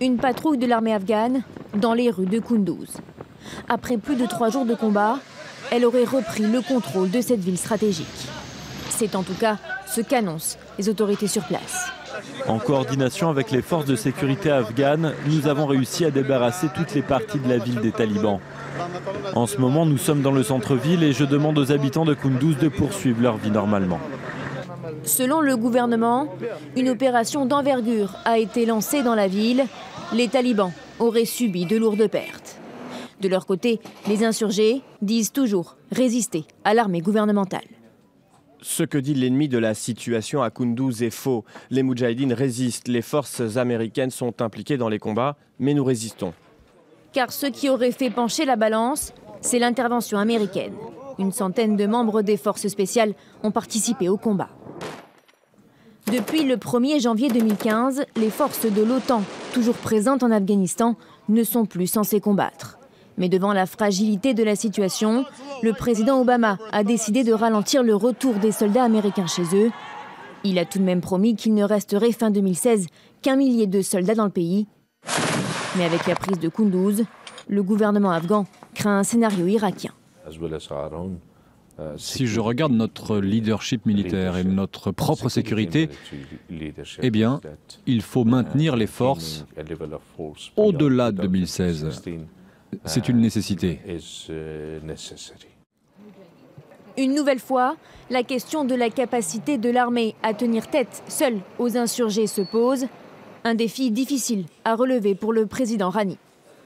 Une patrouille de l'armée afghane dans les rues de Kunduz. Après plus de 3 jours de combat, elle aurait repris le contrôle de cette ville stratégique. C'est en tout cas ce qu'annoncent les autorités sur place. En coordination avec les forces de sécurité afghanes, nous avons réussi à débarrasser toutes les parties de la ville des talibans. En ce moment, nous sommes dans le centre-ville et je demande aux habitants de Kunduz de poursuivre leur vie normalement. Selon le gouvernement, une opération d'envergure a été lancée dans la ville. Les talibans auraient subi de lourdes pertes. De leur côté, les insurgés disent toujours résister à l'armée gouvernementale. Ce que dit l'ennemi de la situation à Kunduz est faux. Les Moudjahidines résistent, les forces américaines sont impliquées dans les combats, mais nous résistons. Car ce qui aurait fait pencher la balance, c'est l'intervention américaine. Une centaine de membres des forces spéciales ont participé au combat. Depuis le 1er janvier 2015, les forces de l'OTAN, toujours présentes en Afghanistan, ne sont plus censées combattre. Mais devant la fragilité de la situation, le président Obama a décidé de ralentir le retour des soldats américains chez eux. Il a tout de même promis qu'il ne resterait fin 2016 qu'1 millier de soldats dans le pays. Mais avec la prise de Kunduz, le gouvernement afghan craint un scénario irakien. Si je regarde notre leadership militaire et notre propre sécurité, eh bien, il faut maintenir les forces au-delà de 2016. C'est une nécessité. Une nouvelle fois, la question de la capacité de l'armée à tenir tête seule aux insurgés se pose. Un défi difficile à relever pour le président Ghani.